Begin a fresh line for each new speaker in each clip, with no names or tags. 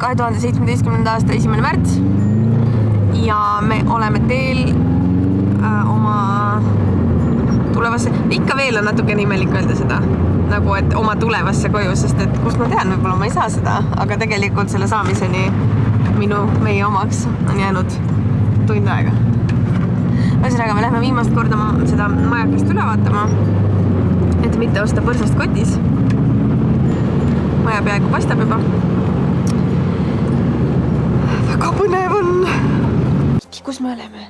2017. aasta 1. märts ja me oleme teel oma tulevasse, ikka veel on natuke imelik öelda seda, nagu et oma tulevasse koju, sest et kust ma tean, võib-olla ma ei saa seda, aga tegelikult selle saamiseni meie omaks on jäänud tund aega. Ühesõnaga, me lähme viimast korda seda majakast üle vaatama, et mitte osta põrsast kotis. Maja peaaegu paistab juba. Väga põnev on. Kus me oleme?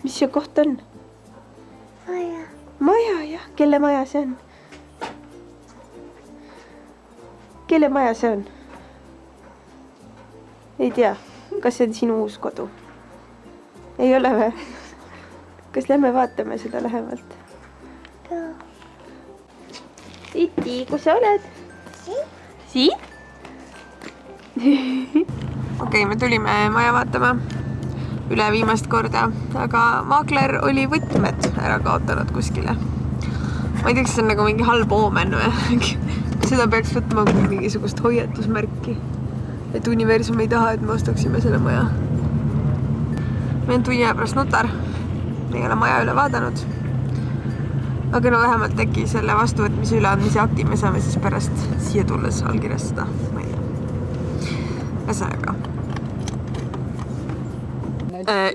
Mis see koht on?
Maja.
Maja, jah. Kelle maja see on? Kelle maja see on? Ei tea. Kas see on sinu uus kodu? Ei ole või? Kas lähme vaatame seda lähemalt? Iti, kus sa oled? Siin? Okei, me tulime maja vaatama üle viimast korda, aga maakler oli võtmed ära kaotanud kuskile. Ma ei tea, kas see on nagu mingi halb oomen või? Seda peaks võtma mingisugust hoiatusmärki, et universum ei taha, et me ostaksime selle maja. Me on tunni aja pärast notar, me ei ole maja üle vaadanud. Aga no vähemalt äkki selle vastuvõtmise üleandmise akti me saame siis pärast siia tulles allkirjastada. Ma ei tea. Ühesõnaga.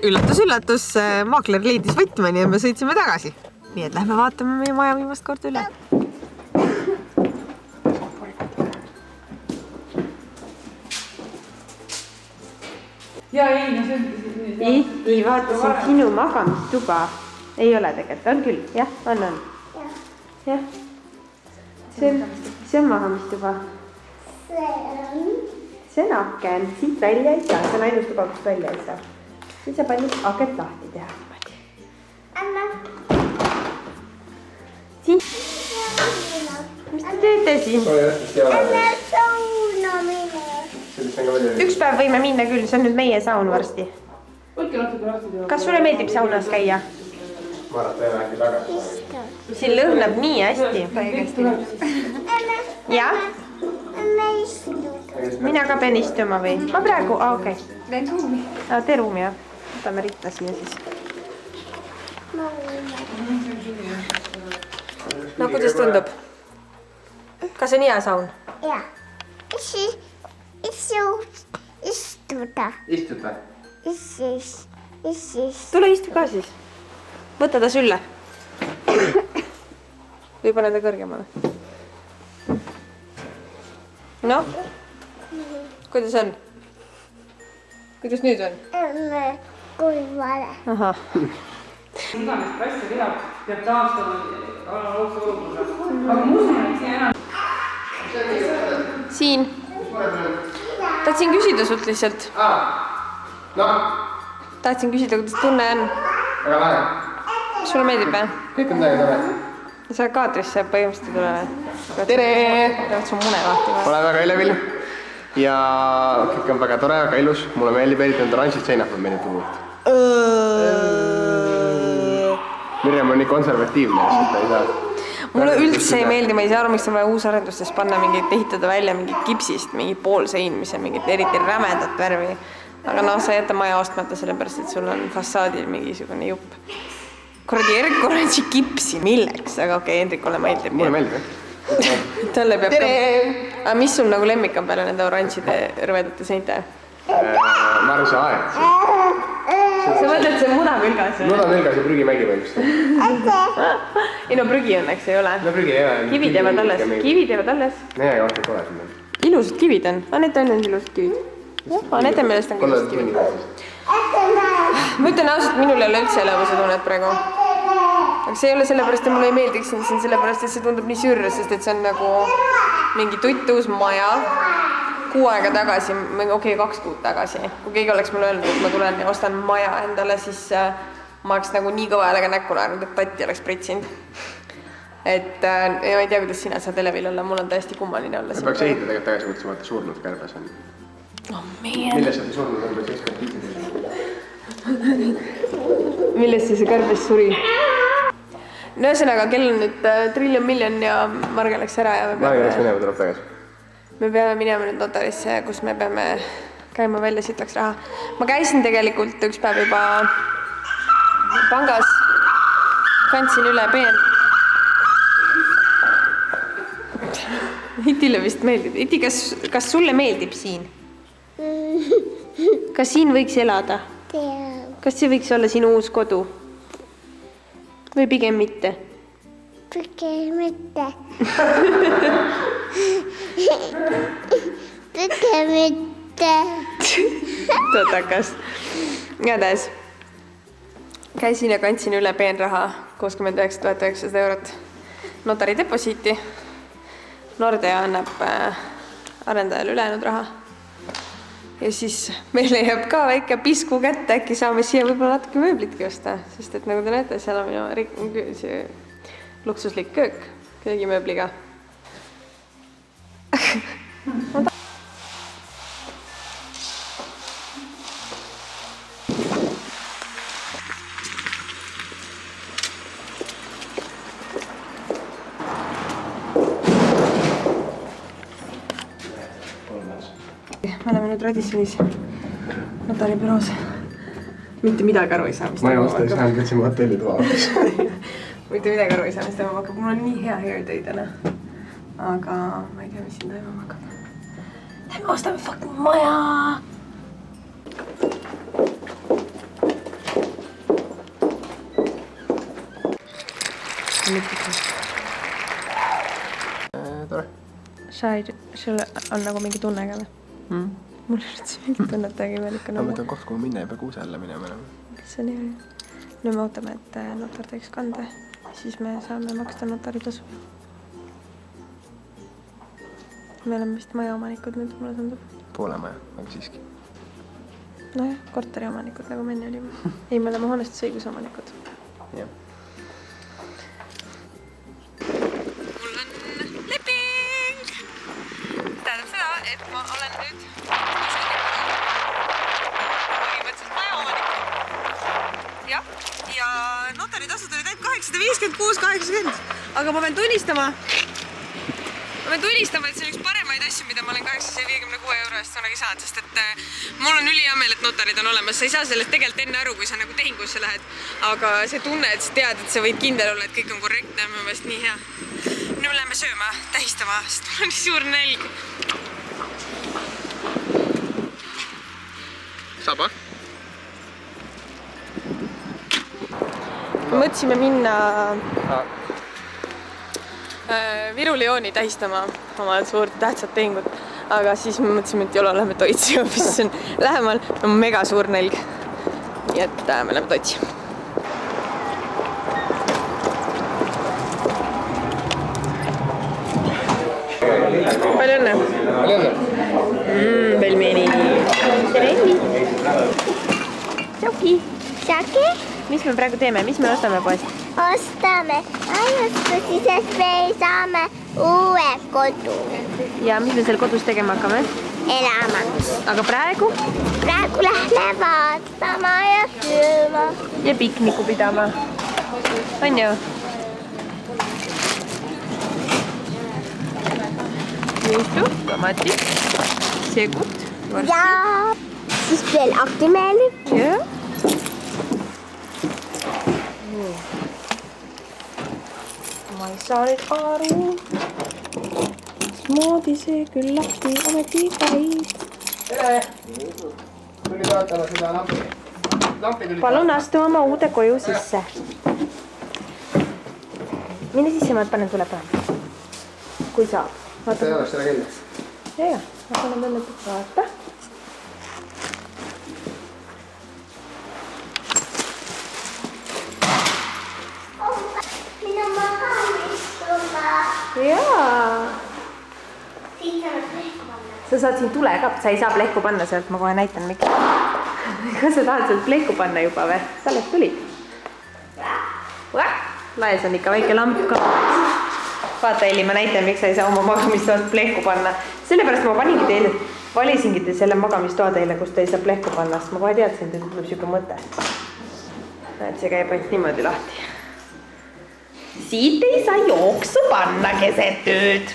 Üllatus, maakler leidis võtmeni ja me sõitsime tagasi. Nii et lähme vaatame meie maja viimast korda üle.
Ja ei, no see on...
Iti, vaatasin sinu magamistuba. Ei ole tegelikult, on küll, jah, on. Jah. See on magamistuba. See on aken, siit välja ei saa, see on ainus tuba, kust välja ei saa. Siis sa panid akent lahti teha.
Anna.
Siin. Mis te teete siin?
Anna sauna mine.
Üks päev võime minna küll, see on nüüd meie saun varsti.
Võtke natuke lahti teha.
Kas sulle meeldib saunas käia?
Ma arvan, et teeme äkki tagasi.
Siin lõhnab nii hästi. Jah?
Anna istuda.
Mina ka pean istuma või? Ma praegu, okei. Teen ruumi. Tee ruumi, jah. Võtame Ritna siia siis. No kuidas tundub? Kas on hea saun?
Jah. Istuda.
Istud või?
Tule istu ka siis. Võta ta sülle. Või pane ta kõrgemale. Noh? Kuidas on? Kuidas nüüd on?
Kui vale.
Ahah.
Iganest asja teab, peab taastama analoogse olukorra. Aga ma usun, et see enam...
Siin. Tahtsin küsida sult lihtsalt.
No,
Tahtsin küsida, kuidas tunne on.
väga lahe.
Sulle meeldib või?
Kõik on täiega tore.
Sa kaadrisse põhimõtteliselt ei tule või?
Tere!
Peavad su mune lahti või?
Olen väga elevil. Ja kõik on väga tore, väga ilus. Mulle meeldib eriti need oranžid seinad, meeldib tuult. Mirjam on nii konservatiivne, et ei saa.
Mulle üldse ei meeldi, ma ei saa aru, miks on vaja uusarendustes panna mingit, ehitada välja mingit kipsist, mingi poolsein, mis on mingit eriti rämedat värvi. Aga noh, sa jätta maja ostmata sellepärast, et sul on fassaadil mingisugune jupp. Korradi oranži kipsi, milleks? Aga okei, Hendrikule meeldib.
Mulle meeldib, jah.
Talle peab ka... Aga mis sul nagu lemmik on peale nende oranžide rõvedate seinte?
Ma arvan, see aed.
Sa mõtled, see munamülgas või?
Munamülgas ja prügimägi põhimõtteliselt.
Ei no prügi õnneks ei ole.
No prügi ei ole.
Kivid jäävad alles. Kivid jäävad alles.
Nee, aga vaata pole siin.
Ilusad kivid on. Anette on ilusad kivid. Anette meelest on ilusad kivid. Ma ütlen ausalt, minul ei ole üldse elevuse tunnet praegu. Aga see ei ole sellepärast, et mulle ei meeldiks siin sellepärast, et see tundub nii sürr, sest et see on nagu mingi tuttuus maja. 6 aega tagasi, okei, 2 kuud tagasi. Kui keegi oleks mulle öelnud, et ma tulen ja ostan maja endale, siis ma oleks nagu nii kõva häälega näkku naernud, et tatti oleks pritsinud. Et ma ei tea, kuidas sina saad elevil olla, mul on täiesti kummaline olla.
Me peaks ehitada tegelikult tagasi mõtlema, vaata surnud kärbes on.
Oh, man.
Millest see surnud on?
Millest see kärbes suri? No ühesõnaga, kell on nüüd $1 trillion ja Marge läks ära ja...
Marge läks minema, tuleb tagasi.
me peame minema nüüd notarisse, kus me peame käima välja, siit läks raha. Ma käisin tegelikult üks päev juba pangas, kandsin üle peen. Itile vist meeldib. Iti, kas sulle meeldib siin? Kas siin võiks elada? Kas see võiks olla sinu uus kodu? Või pigem mitte?
Pigem mitte. Pigem mitte.
Totakas. Igatahes. Käisin ja kandsin üle peenraha 69 900 eurot notari deposiiti. Nordea annab arendajale ülejäänud raha. Ja siis meile jääb ka väike pisku kätte, äkki saame siia võib-olla natuke mööblitki osta, sest et nagu te näete, seal on minu see luksuslik köök köögimööbliga. Me oleme nüüd Radissonis notaribüroos. Mitte midagi aru ei saa, mis
ma ei osta ei saanud, et siin hotelli tuva hoopis.
Mitte midagi aru ei saa, mis toimub hakkab. Mul on nii hea hair day täna. Aga ma ei tea, mis siin toimub hakkab. Lähme ostame fucking maja!
Tore.
Sul on nagu mingi tunne ka või? Mul on üldse mingi tunnet täiega imelik on.
Ma mõtlen koht, kuhu minna, ei pea kuuse alla minema enam.
See on hea. Nüüd me ootame, et notar teeks kande. Siis me saame maksta notaritasu. Me oleme vist maja omanikud nüüd, mulle tundub.
Poole maja, aga siiski.
Nojah, korteri omanikud, nagu me enne olime. Ei, me oleme hoonestusõiguse omanikud.
Jah.
Mul on leping! Tähendab seda, et ma olen nüüd põhimõtteliselt maja omanik. Jah, ja notaritasud olid ainult 856,80. Aga ma pean tunnistama, et see on üks paremaid asju, mida ma olen 856 euro eest kunagi saanud, sest et mul on ülihämeel, et notarid on olemas. Sa ei saa sellest tegelikult enne aru, kui sa nagu tehingusse lähed. Aga see tunne, et sa tead, et sa võid kindel olla, et kõik on korrektne, on minu meelest nii hea. Nüüd me läheme sööma, tähistama, sest mul on nii suur nälg.
Saba?
Mõtlesime minna Viru Leoni tähistama oma suurt tähtsat tehingut, aga siis me mõtlesime, et jolla läheme Toitsi hoopis, see on lähemal, on mega suur nälg. Nii et me läheme Toitsi. Palju õnne!
Palju õnne!
Pelmeni! Tere! Tšauki!
Tšauki!
Mis me praegu teeme? Mis me ostame poest?
Ostame ajustusi, sest me saame uue kodu
Ja mis me seal kodus tegema hakkame?
elama.
Aga praegu?
Praegu lähme vaatama ja sööma.
Ja pikniku pidama. On ju? Juustu, tomatid, segud.
Ja siis veel aktimeeli.
Ja. Ma ei saa nüüd aru, mismoodi see küll lahti ometi käib.
Tere! Tuli vaatama seda lampi. Lampi tuli.
Palun astu oma uude koju sisse. Mine sisse, ma panen tule pähe. Kui saab.
Sa ei ole seda kella?
Ja, ma panen õnne vaata.
Minu magamistuma.
Jaa.
Siis saab plehku panna.
Sa saad siin tule ka, sa ei saa plehku panna sealt, ma kohe näitan miks. Kas sa tahad sealt plehku panna juba või? Sa alles tulid. Laes on ikka väike lamp ka. Vaata Eli, ma näitan, miks sa ei saa oma magamistoast plehku panna. Sellepärast ma paningi teile, valisingi te selle magamistoa teile, kus te ei saa plehku panna, sest ma kohe teadsin, et tuleb siuke mõte. Et see käib ainult niimoodi lahti.
Siit ei saa jooksu panna keset ööd.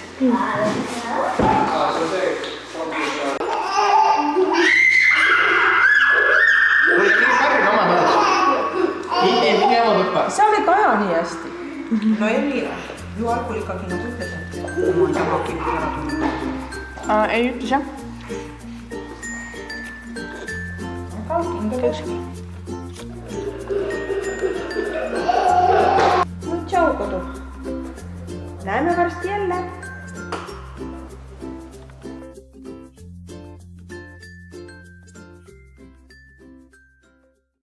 See oli Kaja nii hästi.
No Elli, ju algul ikkagi nad ütlesid, et ma sama kinni ära tulnud.
Ei ütles jah.
Aga kindel ükski. No tšau kodu. Näeme varsti jälle.